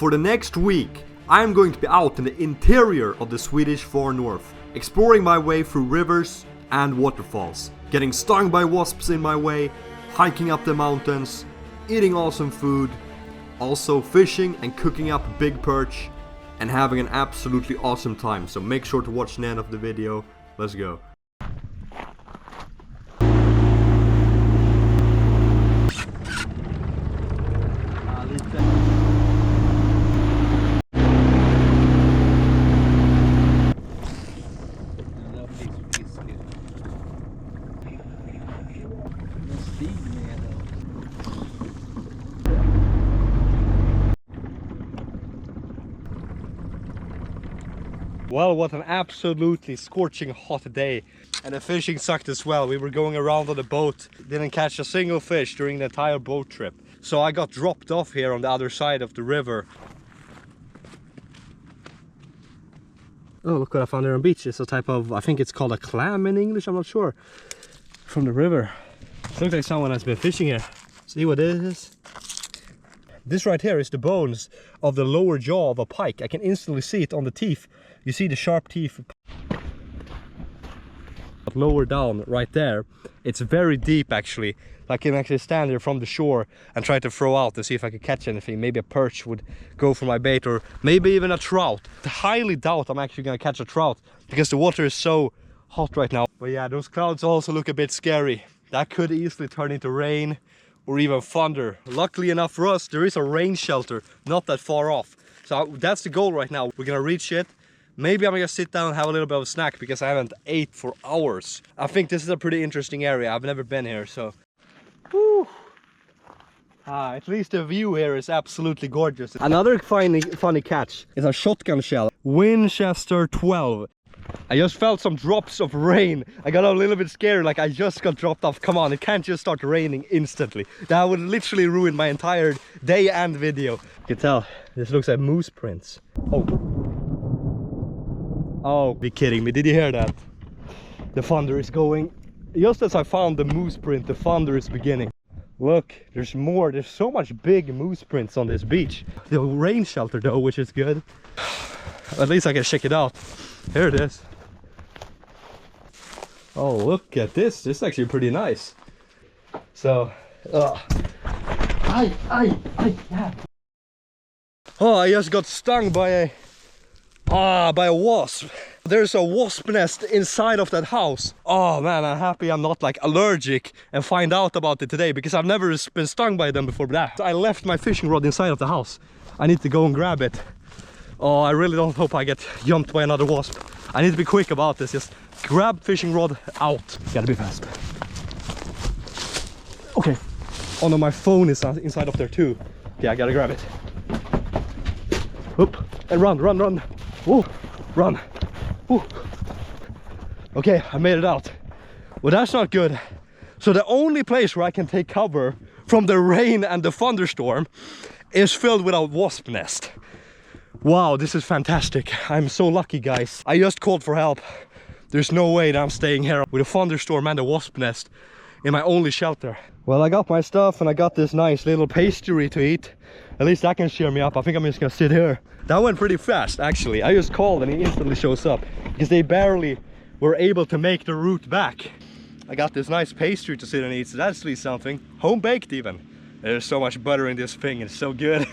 For the next week, I am going to be out in the interior of the Swedish far north, exploring my way through rivers and waterfalls, getting stung by wasps in my way, hiking up the mountains, eating awesome food, also fishing and cooking up big perch, and having an absolutely awesome time. So make sure to watch the end of the video. Let's go. Well, what an absolutely scorching hot day, and the fishing sucked as well. We were going around on the boat, didn't catch a single fish during the entire boat trip. So I got dropped off here on the other side of the river. Oh, look what I found there on the beach. It's a type of, I think it's called a clam in English, I'm not sure. From the river. It looks like someone has been fishing here. See what it is? This right here is the bones of the lower jaw of a pike. I can instantly see it on the teeth. You see the sharp teeth. But lower down right there, it's very deep actually. I can actually stand here from the shore and try to throw out to see if I could catch anything. Maybe a perch would go for my bait, or maybe even a trout. I highly doubt I'm actually gonna catch a trout because the water is so hot right now. But yeah, those clouds also look a bit scary. That could easily turn into rain or even thunder. Luckily enough for us, there is a rain shelter not that far off. So that's the goal right now. We're gonna reach it. Maybe I'm gonna sit down and have a little bit of a snack because I haven't ate for hours. I think this is a pretty interesting area. I've never been here, so. Whew. At least the view here is absolutely gorgeous. Another funny catch is a shotgun shell. Winchester 12. I just felt some drops of rain. I got a little bit scared, like I just got dropped off. Come on, it can't just start raining instantly. That would literally ruin my entire day and video. You can tell, this looks like moose prints. Oh, be kidding me, did you hear that? The thunder is going. Just as I found the moose print, the thunder is beginning. Look, there's more, there's so much big moose prints on this beach. The rain shelter though, which is good. At least I can check it out. Here it is. Oh, look at this. This is actually pretty nice. So, yeah. Oh, I just got stung by a wasp. There's a wasp nest inside of that house. Oh man, I'm happy I'm not like allergic and find out about it today, because I've never been stung by them before. But I left my fishing rod inside of the house. I need to go and grab it. Oh, I really don't hope I get jumped by another wasp. I need to be quick about this. Just grab fishing rod out. Gotta be fast. Okay. Oh no, my phone is inside of there too. Yeah, I gotta grab it. Whoop. And run. Whoa, run. Whoa. Okay, I made it out. Well, that's not good. So the only place where I can take cover from the rain and the thunderstorm is filled with a wasp nest. Wow, this is fantastic. I'm so lucky, guys. I just called for help. There's no way that I'm staying here with a thunderstorm and a wasp nest in my only shelter. Well, I got my stuff and I got this nice little pastry to eat. At least that can cheer me up. I think I'm just gonna sit here. That went pretty fast, actually. I just called and he instantly shows up because they barely were able to make the route back. I got this nice pastry to sit and eat, so that's at least something. Home baked even. There's so much butter in this thing, it's so good.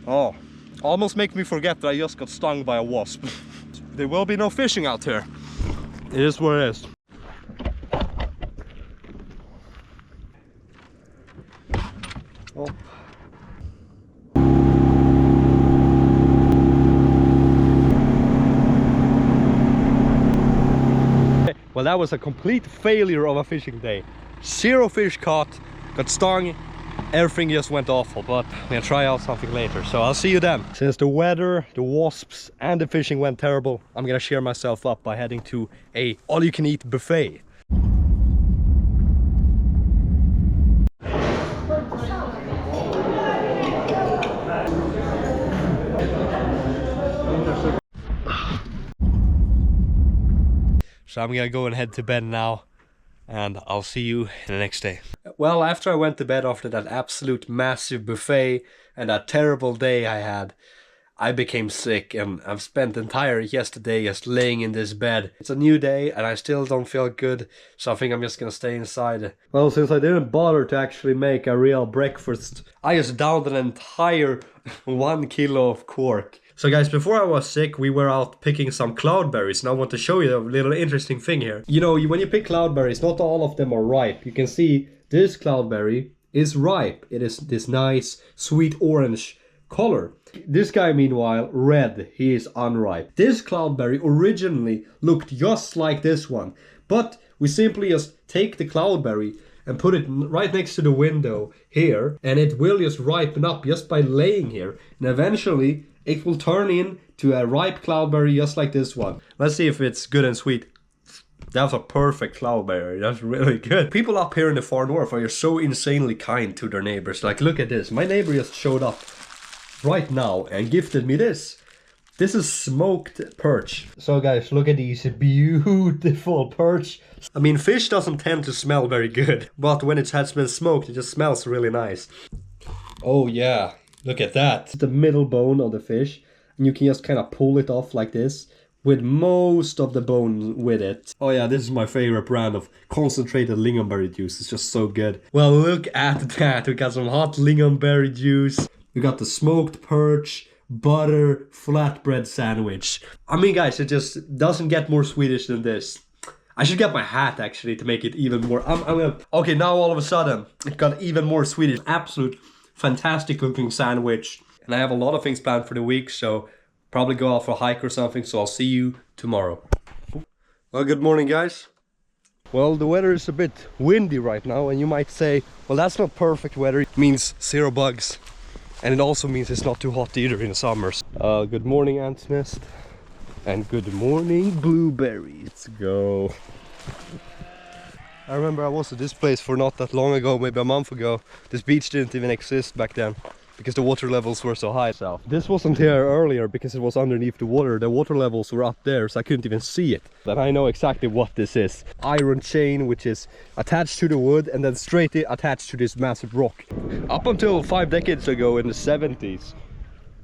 Oh. Almost makes me forget that I just got stung by a wasp. There will be no fishing out here. It is what it is. Oh. Well, that was a complete failure of a fishing day. 0 fish caught, got stung. Everything just went awful, but I'm gonna try out something later, so I'll see you then. Since the weather, the wasps and the fishing went terrible, I'm gonna cheer myself up by heading to a all-you-can-eat buffet. So I'm gonna go and head to bed now. And I'll see you the next day. Well, after I went to bed after that absolute massive buffet, and that terrible day I had, I became sick, and I've spent the entire yesterday just laying in this bed. It's a new day and I still don't feel good, so I think I'm just gonna stay inside. Well, since I didn't bother to actually make a real breakfast, I just downed an entire 1 kilo of cork. So guys, before I was sick, we were out picking some cloudberries, and I want to show you a little interesting thing here. You know, when you pick cloudberries, not all of them are ripe. You can see this cloudberry is ripe. It is this nice, sweet orange color. This guy, meanwhile, red, he is unripe. This cloudberry originally looked just like this one, but we simply just take the cloudberry and put it right next to the window here, and it will just ripen up just by laying here, and eventually it will turn into a ripe cloudberry just like this one. Let's see if it's good and sweet. That's a perfect cloudberry. That's really good. People up here in the far north are so insanely kind to their neighbors. Like, look at this. My neighbor just showed up right now and gifted me this. This is smoked perch. So guys, look at these beautiful perch. I mean, fish doesn't tend to smell very good, but when it has been smoked, it just smells really nice. Oh yeah, look at that. The middle bone of the fish, and you can just kind of pull it off like this, with most of the bone with it. Oh yeah, this is my favorite brand of concentrated lingonberry juice. It's just so good. Well, look at that. We got some hot lingonberry juice. We got the smoked perch, butter, flatbread sandwich. I mean, guys, it just doesn't get more Swedish than this. I should get my hat, actually, to make it even more... I'm gonna... Okay, now all of a sudden, it got even more Swedish. Absolute fantastic looking sandwich. And I have a lot of things planned for the week, so probably go out for a hike or something, so I'll see you tomorrow. Well, good morning, guys. Well, the weather is a bit windy right now, and you might say, well, that's not perfect weather. It means 0 bugs. And it also means it's not too hot either in the summers. Good morning, ant nest. And good morning, blueberries. Let's go. I remember I was at this place for not that long ago, maybe a month ago. This beach didn't even exist back then, because the water levels were so high. So this wasn't here earlier because it was underneath the water. The water levels were up there, so I couldn't even see it. But I know exactly what this is. Iron chain, which is attached to the wood and then straight attached to this massive rock. Up until 5 decades ago in the 70s,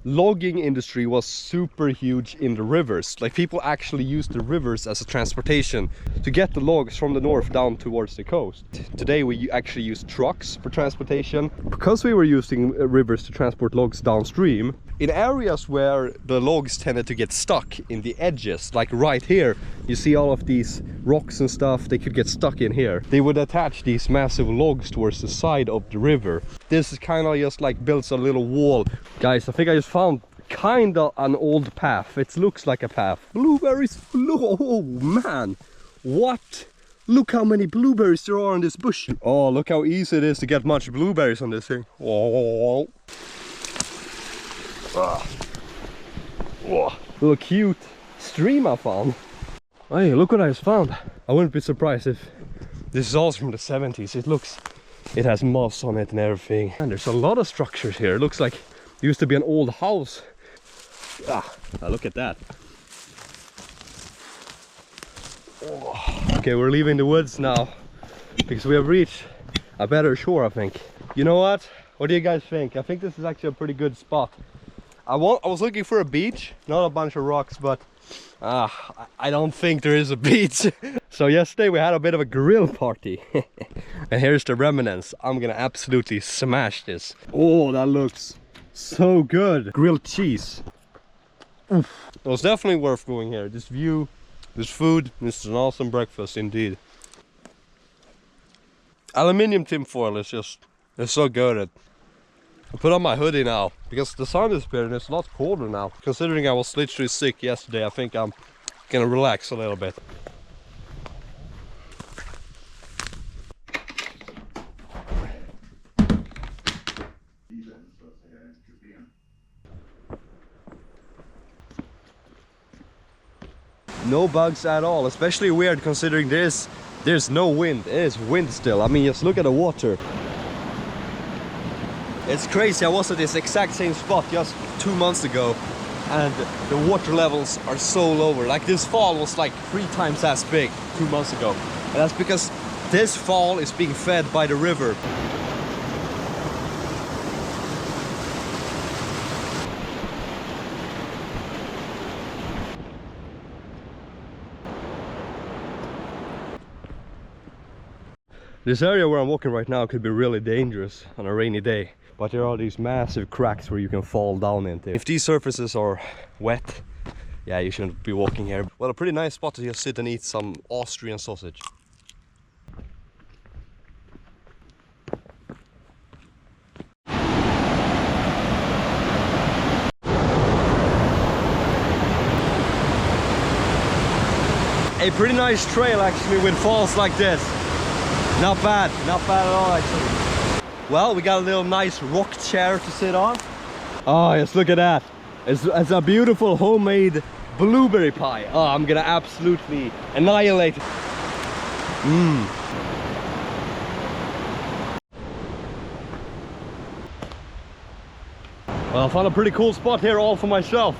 logging industry was super huge in the rivers. Like, people actually used the rivers as a transportation to get the logs from the north down towards the coast. Today we actually use trucks for transportation. Because we were using rivers to transport logs downstream, in areas where the logs tended to get stuck in the edges, like right here, you see all of these rocks and stuff, they could get stuck in here. They would attach these massive logs towards the side of the river. This is kind of just like builds a little wall. Guys, I think I just found kind of an old path. It looks like a path. Blueberries, oh man, what? Look how many blueberries there are in this bush. Oh, look how easy it is to get much blueberries on this thing. Oh. Oh, little cute stream I found. Hey, look what I just found. I wouldn't be surprised if this is also from the 70s. It has moss on it and everything. And there's a lot of structures here. It looks like it used to be an old house. Look at that. Oh. Okay, we're leaving the woods now because we have reached a better shore, I think. You know what? What do you guys think? I think this is actually a pretty good spot. I was looking for a beach, not a bunch of rocks, but I don't think there is a beach. So yesterday we had a bit of a grill party. And here's the remnants. I'm gonna absolutely smash this. Oh, that looks so good. Grilled cheese. Oof. It was definitely worth going here. This view, this food, this is an awesome breakfast indeed. Aluminium tin foil is just, it's so good. I put on my hoodie now because the sun is here and it's a lot colder now. Considering I was literally sick yesterday, I think I'm gonna relax a little bit. No bugs at all, especially weird considering there's no wind. It is wind still. I mean, just look at the water. It's crazy. I was at this exact same spot just 2 months ago and the water levels are so lower. Like, this fall was like 3 times as big 2 months ago. And that's because this fall is being fed by the river. This area where I'm walking right now could be really dangerous on a rainy day, but there are these massive cracks where you can fall down into. If these surfaces are wet, yeah, you shouldn't be walking here. Well, a pretty nice spot to just sit and eat some Austrian sausage. A pretty nice trail actually with falls like this. Not bad at all actually. Well, we got a little nice rock chair to sit on. Oh, just look at that. It's a beautiful homemade blueberry pie. Oh, I'm gonna absolutely annihilate it. Well, I found a pretty cool spot here all for myself.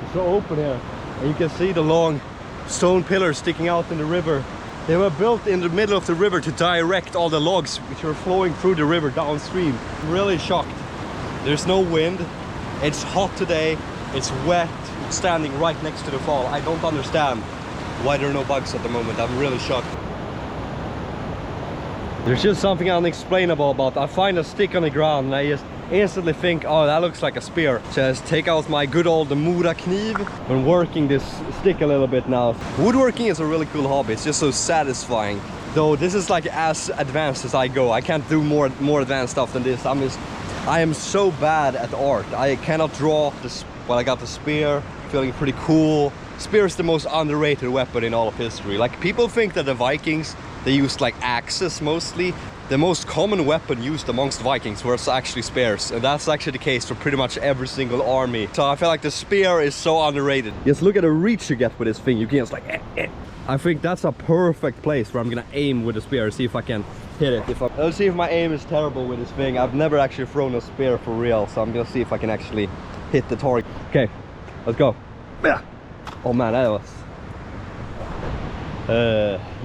It's so open here. And you can see the long stone pillars sticking out in the river. They were built in the middle of the river to direct all the logs which were flowing through the river downstream. I'm really shocked. There's no wind. It's hot today. It's wet. Standing right next to the fall. I don't understand why there are no bugs at the moment. I'm really shocked. There's just something unexplainable about it. I find a stick on the ground and I just instantly think, oh, that looks like a spear. So I just take out my good old Mora kniv and working this stick a little bit now. Woodworking is a really cool hobby. It's just so satisfying. Though this is like as advanced as I go. I can't do more advanced stuff than this. I am so bad at art. I cannot draw this. Well, I got the spear, feeling pretty cool. Spear is the most underrated weapon in all of history. Like, people think that the Vikings, they used like axes mostly. The most common weapon used amongst Vikings was actually spears, and that's actually the case for pretty much every single army. So I feel like the spear is so underrated. Just look at the reach you get with this thing. You can just like I think that's a perfect place where I'm gonna aim with the spear, see if I can hit it. Let's see if my aim is terrible with this thing. I've never actually thrown a spear for real, so I'm gonna see if I can actually hit the target. Okay, let's go. Yeah. Oh man, that was...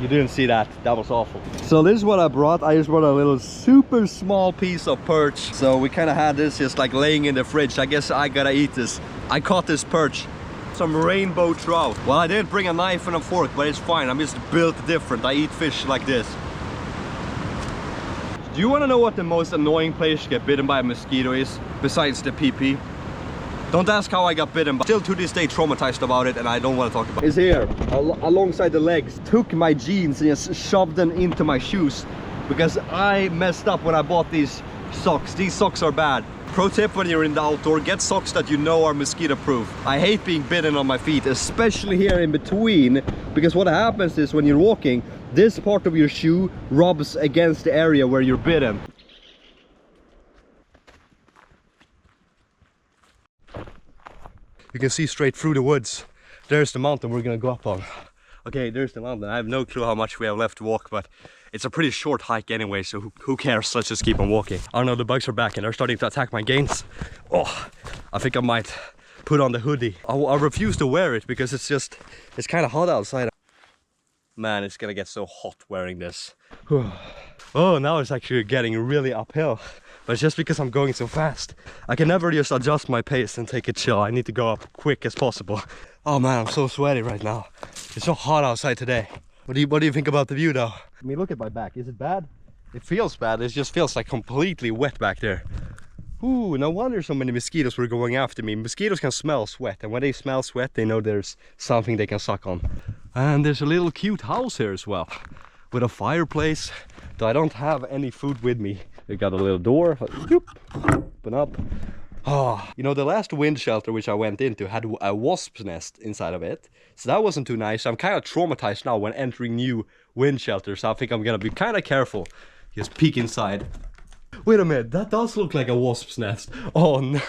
you didn't see that. That was awful. So this is what I brought. I just brought a little super small piece of perch. So we kind of had this just like laying in the fridge. I guess I gotta eat this. I caught this perch. Some rainbow trout. Well, I didn't bring a knife and a fork, but it's fine. I'm just built different. I eat fish like this. Do you want to know what the most annoying place to get bitten by a mosquito is? Besides the pee-pee? Don't ask how I got bitten, but still to this day traumatized about it, and I don't want to talk about it. It's here, alongside the legs. Took my jeans and just shoved them into my shoes because I messed up when I bought these socks. These socks are bad. Pro tip when you're in the outdoor, get socks that you know are mosquito proof. I hate being bitten on my feet, especially here in between, because what happens is when you're walking, this part of your shoe rubs against the area where you're bitten. You can see straight through the woods. There's the mountain we're gonna go up on. Okay, there's the mountain. I have no clue how much we have left to walk, but it's a pretty short hike anyway, so who cares? Let's just keep on walking. I don't know, the bugs are back and they're starting to attack my gains. Oh, I think I might put on the hoodie. I refuse to wear it because it's kind of hot outside. Man, it's gonna get so hot wearing this. Oh, now it's actually getting really uphill. But it's just because I'm going so fast. I can never just adjust my pace and take it chill. I need to go up quick as possible. Oh man, I'm so sweaty right now. It's so hot outside today. What do you think about the view though? I mean, look at my back. Is it bad? It feels bad. It just feels like completely wet back there. Ooh, no wonder so many mosquitoes were going after me. Mosquitoes can smell sweat, and when they smell sweat, they know there's something they can suck on. And there's a little cute house here as well, with a fireplace. Though I don't have any food with me. We got a little door. Open up. Oh, you know, the last wind shelter which I went into had a wasp's nest inside of it. So that wasn't too nice. I'm kind of traumatized now when entering new wind shelters. So I think I'm gonna be kind of careful. Just peek inside. Wait a minute, that does look like a wasp's nest. Oh no,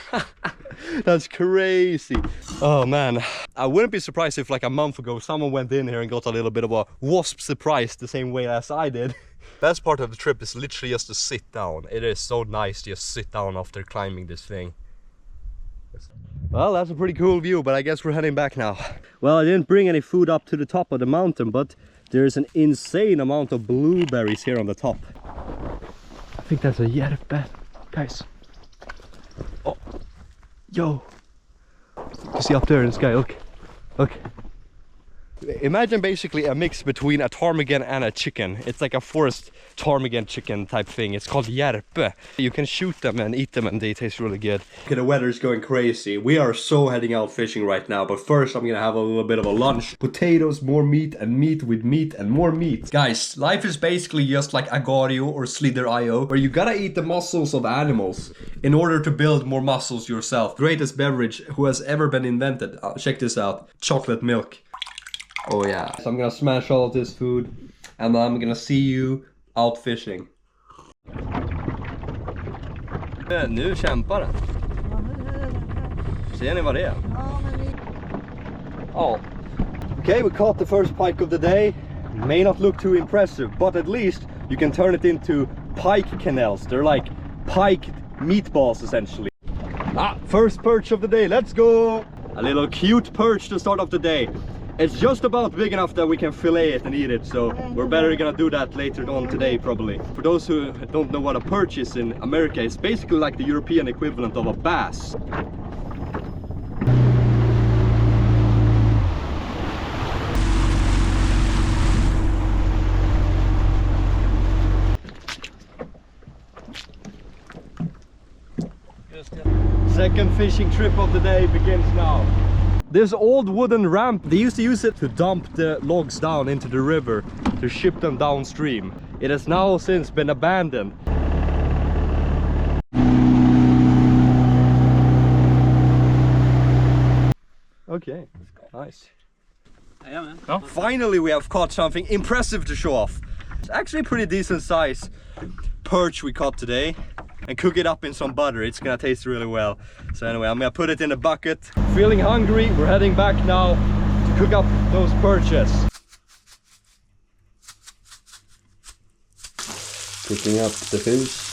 that's crazy. Oh man, I wouldn't be surprised if like a month ago someone went in here and got a little bit of a wasp surprise the same way as I did. Best part of the trip is literally just to sit down. It is so nice to just sit down after climbing this thing. Well, that's a pretty cool view, but I guess we're heading back now. Well, I didn't bring any food up to the top of the mountain, but there's an insane amount of blueberries here on the top. I think that's a järpe, guys. Oh, yo. You see up there in the sky, look. Look. Imagine basically a mix between a ptarmigan and a chicken. It's like a forest ptarmigan chicken type thing. It's called järpe. You can shoot them and eat them and they taste really good. Okay, the weather's going crazy. We are so heading out fishing right now, but first I'm gonna have a little bit of a lunch. Potatoes, more meat, and meat with meat and more meat. Guys, life is basically just like Agario or Slither.io, where you gotta eat the muscles of animals in order to build more muscles yourself. Greatest beverage who has ever been invented. Check this out. Chocolate milk. Oh yeah. So I'm gonna smash all of this food and I'm gonna see you out fishing. Nu kämpar den. Ser ni vad det är? Oh. Okay, we caught the first pike of the day. May not look too impressive, but at least you can turn it into pike canals. They're like pike meatballs essentially. First perch of the day, let's go! A little cute perch to start off the day. It's just about big enough that we can fillet it and eat it, so we're better gonna do that later on today probably. For those who don't know what a perch is in America, it's basically like the European equivalent of a bass. Second fishing trip of the day begins now. This old wooden ramp, they used to use it to dump the logs down into the river to ship them downstream. It has now since been abandoned. Okay, nice. Yeah, man. Oh. Finally we have caught something impressive to show off. It's actually a pretty decent size perch we caught today. And cook it up in some butter. It's gonna taste really well. So anyway, I'm gonna put it in a bucket. Feeling hungry, we're heading back now to cook up those perches. Cooking up the fish.